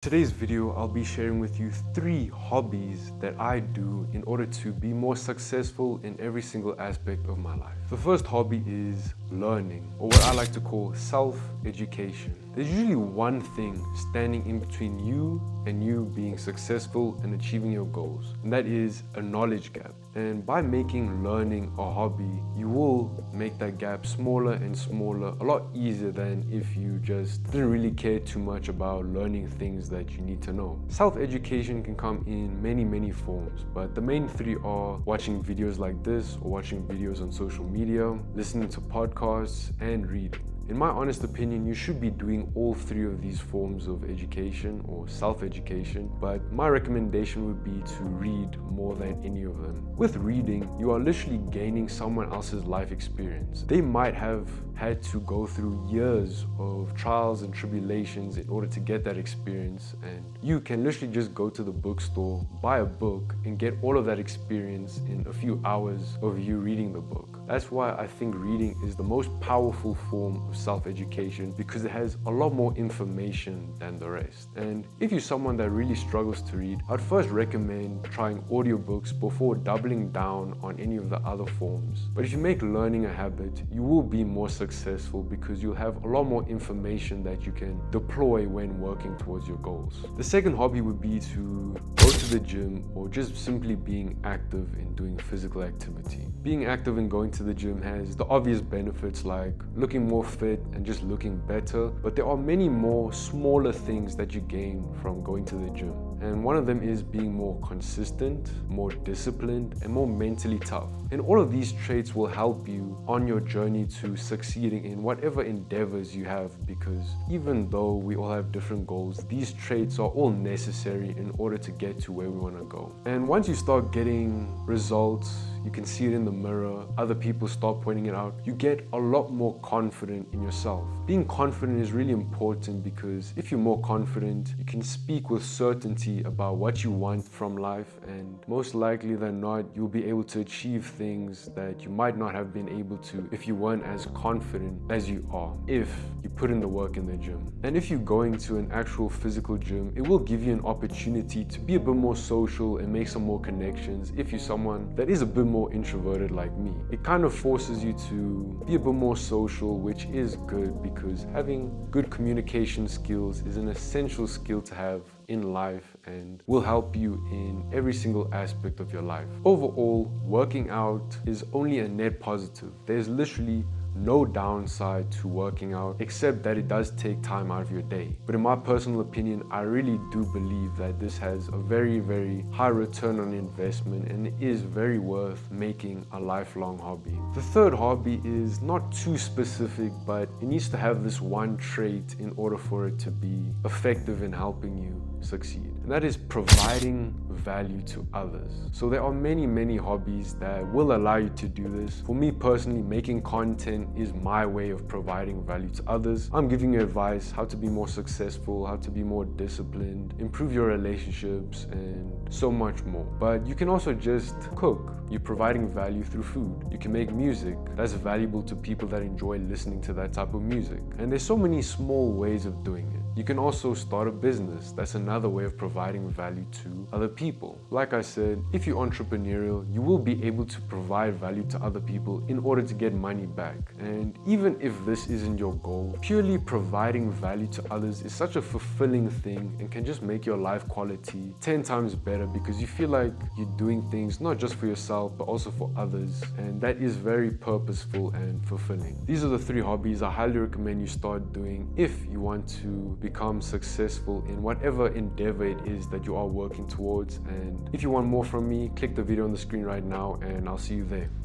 Today's video, I'll be sharing with you 3 hobbies that I do in order to be more successful in every single aspect of my life. The first hobby is learning, or what I like to call self-education. There's usually one thing standing in between you and you being successful and achieving your goals, and that is a knowledge gap. And by making learning a hobby, you will make that gap smaller and smaller, a lot easier than if you just didn't really care too much about learning things that you need to know. Self-education can come in many forms, but the main 3 are watching videos like this or watching videos on social media, listening to podcasts, and reading. In my honest opinion, you should be doing all 3 of these forms of education or self-education, but my recommendation would be to read more than any of them. With reading, you are literally gaining someone else's life experience. They might have had to go through years of trials and tribulations in order to get that experience, and you can literally just go to the bookstore, buy a book, and get all of that experience in a few hours of you reading the book. That's why I think reading is the most powerful form of self-education, because it has a lot more information than the rest. And if you're someone that really struggles to read, I'd first recommend trying audiobooks before doubling down on any of the other forms. But if you make learning a habit, you will be more successful because you'll have a lot more information that you can deploy when working towards your goals. The second hobby would be to go to the gym, or just simply being active in doing physical activity. Being active and going to the gym has the obvious benefits like looking more fit and just looking better, but there are many more smaller things that you gain from going to the gym. And one of them is being more consistent, more disciplined, and more mentally tough. And all of these traits will help you on your journey to succeeding in whatever endeavors you have, because even though we all have different goals, these traits are all necessary in order to get to where we want to go. And once you start getting results, you can see it in the mirror, other people start pointing it out, you get a lot more confident in yourself. Being confident is really important, because if you're more confident, you can speak with certainty about what you want from life, and most likely than not, you'll be able to achieve things that you might not have been able to if you weren't as confident as you are, if you put in the work in the gym. And if you're going to an actual physical gym, it will give you an opportunity to be a bit more social and make some more connections if you're someone that is a bit more introverted like me. It kind of forces you to be a bit more social, which is good, because having good communication skills is an essential skill to have in life and will help you in every single aspect of your life. Overall, working out is only a net positive. There's literally no downside to working out, except that it does take time out of your day. But in my personal opinion, I really do believe that this has a very high return on investment, and it is very worth making a lifelong hobby. The third hobby is not too specific, but it needs to have this one trait in order for it to be effective in helping you succeed, and that is providing value to others. So there are many hobbies that will allow you to do this. For me personally, making content is my way of providing value to others. I'm giving you advice how to be more successful, how to be more disciplined, improve your relationships, and so much more. But you can also just cook. You're providing value through food. You can make music that's valuable to people that enjoy listening to that type of music. And there's so many small ways of doing it. You can also start a business. That's another way of providing value to other people. Like I said, if you're entrepreneurial, you will be able to provide value to other people in order to get money back. And even if this isn't your goal, purely providing value to others is such a fulfilling thing and can just make your life quality 10 times better, because you feel like you're doing things not just for yourself but also for others, and that is very purposeful and fulfilling. These are the 3 hobbies I highly recommend you start doing if you want to become successful in whatever endeavor it is that you are working towards. And if you want more from me, click the video on the screen right now, and I'll see you there.